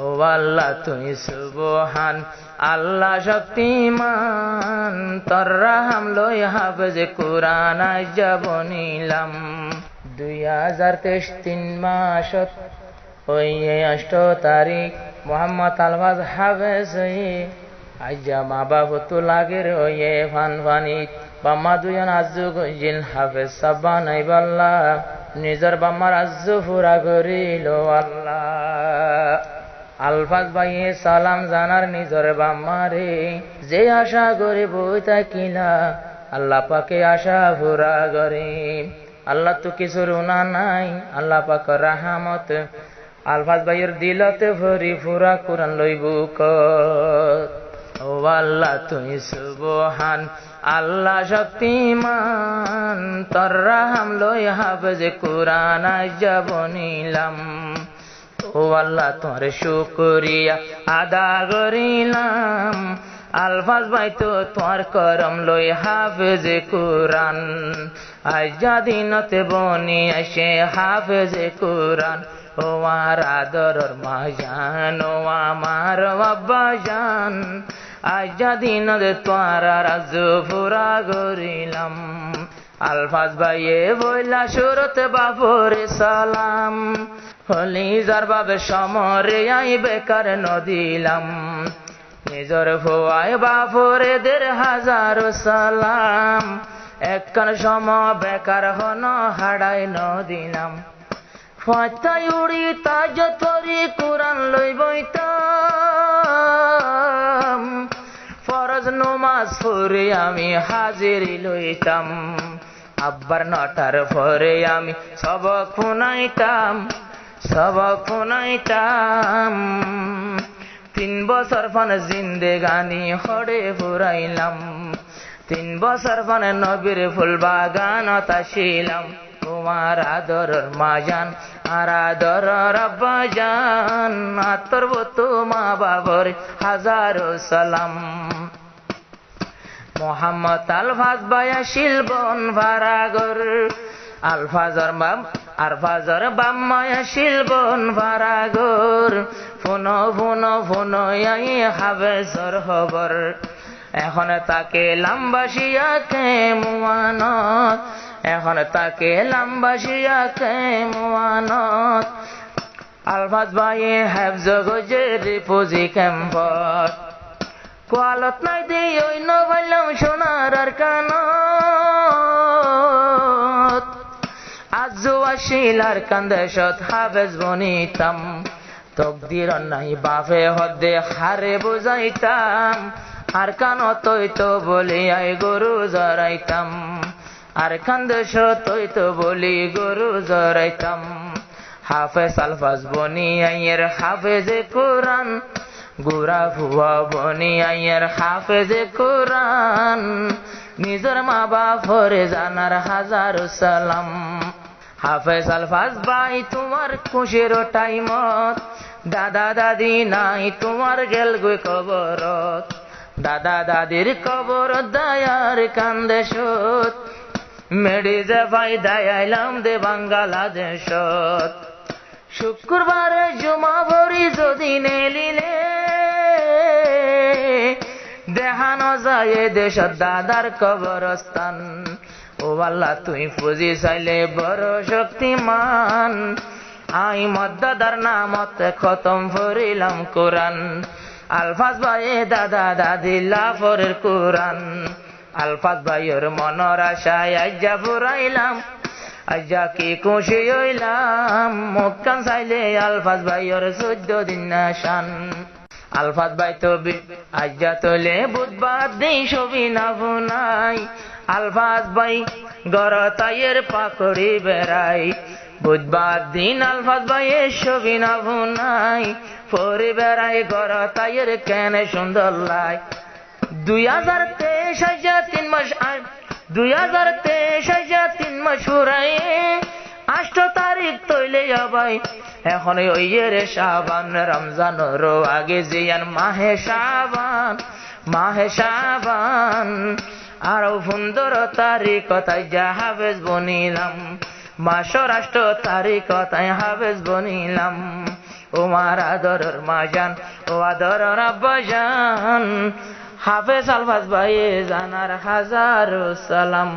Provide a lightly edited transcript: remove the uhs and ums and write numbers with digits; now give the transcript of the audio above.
ও আল্লাহ তুই সুবহান, আল্লাহ শক্তিমান, তোর রাহাম লই হাফেজ কোরআন আজ বনিলাম। 2023 3 মাসত ওই 8 তারিখ মোহাম্মদ আলফাজ হাফেজ আজ মা বাবু তো লাগের ওই ফান ফানিত বাম্মা দুজন আজু গজিল হাফেজ সাব্বা নাই বাল্লা নিজর বাম্মার আজু ফুরা করিল আল্লাহ। আলফাজ ভাইয়ে সালাম জানার নিজর বাম্মারে, যে আশা করে বই থাকিলা আল্লাহ পাকে আশা ফুরা করে। আল্লাহ তো কিছু রুনা নাই, আল্লাহ পাক রাহমত আলফাজ ভাইয়ের দিলতে ভরি ফুরা কোরআন লইব কত। ও আল্লাহ তুই সুবহান, আল্লাহ শক্তিমান, তোর রাহাম লই হাফেজ কোরআন আজ বনিলাম। ও আল্লাহ তোর শুকরিয়া আদা করিলাম, আলফাজ ভাই তো তোর করম লই হাফেজ কোরআন আজ দিনতে বনি আসে হাফেজ কোরআন। ও আমার আদরর মা জান, ও আমার বাবা জান, আজ দিনতে তোর রাজু ফুরা করিলাম। আলফাজ ভাইয়ে বইলা সুরত বাবরে সালাম, হলি যার বাবে সমরে আই বেকার নদিলাম। নিজর ভুয়ায় বাপরে 1000 সালাম, একখান সম বেকার হন হাড়াই নদিলাম। ফাতাই উড়ি তাজ তরি কোরআন লই বইতাম, ফরজ নমাজ পড়ে আমি হাজিরি লইতাম। আব্বার 9টার পরে আমি সবক শুনাইতাম। 3 বছর ফান জিন্দেগানি হড়ে ফুরাইলাম, 3 বছর ফান নবীর ফুল বাগান তাছিলাম। তোমার আদরের মা জান আর আদরের আব্বা জান, আতরব তো মা বাবার 1000 সালাম। মোহাম্মদ আলফাজ ভাইয়া শিলবন ভারাগর, আলফাজর বাম্মায়া শিলবন ভারাগর, ফোন আই হাফেজর খবর। এখন তাকে লাম্বাসিয়া কেমুয়ানত, এখন তাকে লাম্বাসিয়া কেমুয়ানত। আলফাজ ভাইয়ে হেফজ গজের পুঁজি ক্যাম্পত, কোয়ালত নাই দিই ওই নবাইলাম সোনার আর কানত। আজু আসিল আর কান্দেশত হাফেজ বনিতাম, তকদির নাই বাফে হদে হারে বুঝাইতাম। আর কানত তো বলি আই গরু জরাইতাম, আর কান্দেশত তো বলি গরু জরাইতাম। হাফেজ আলফাজ বনি আইয়ের হাফেজে কোরআন, গুরা ভুয়া বনি আইয়ের হাফেজে কোরআন। নিজের মা বাপরে জানার 1000 সালাম। হাফেজ আলফাজ ভাই তোমার খুশির টাইমত, দাদা দাদি নাই তোমার গেল গই কবরত। দাদা দাদির কবর দায়ার কান্দেশত, মেডি যে ভাই দায়াইলাম দে বাংলাদেশত। শুক্রবারে জুমা ভরি যদি নেলিলে, দেখানো যায় দেশত দাদার কবরস্থান। ও আল্লাহ তুই পুঁজি চাইলে বড় শক্তিমান, আই মদ্দাদার নামত খতম ভরিলাম কোরআন। আলফাজ ভাইয়ে দাদা দাদি লাফরের কোরআন, আলফাজ ভাইয়ের মনের আশায় আজ্জা ফুরাইলাম। আজ্জা কি খুশি হইলাম, মুখখান চাইলে আলফাজ ভাইয়ের 14 দিন নাশান। আলফাজ ভাই তো আজ্জা তোলে বুধবার দিন ছবি না ভুনাই। আলফাজ ভাই গরতাইয়ের পাকড়ি বেড়াই, বুধবার দিন আলফাজ ভাইয়ের ছবি না ভুনাই। পরে বেড়াই গরতাইয়ের কেনে সুন্দর লাই। 2023 আজ্জা 3 মাস, 2023 আজ্জা 3 মাস ফুরাই। 8 তারিখ তৈলে যাবাই, এখন ওই রে শাবান রমজানের আগে জিয়ান মাহে শাবান। আরো 15 তারিখ তাই যা হাফেজ বনিলাম, মাসের 8 তারিখ তাই হাফেজ বনিলাম। ও ওমার আদরের মাজান ও আদরের আব্বাজান হাফেজ আলফাজ ভাই জানার হাজার সালাম।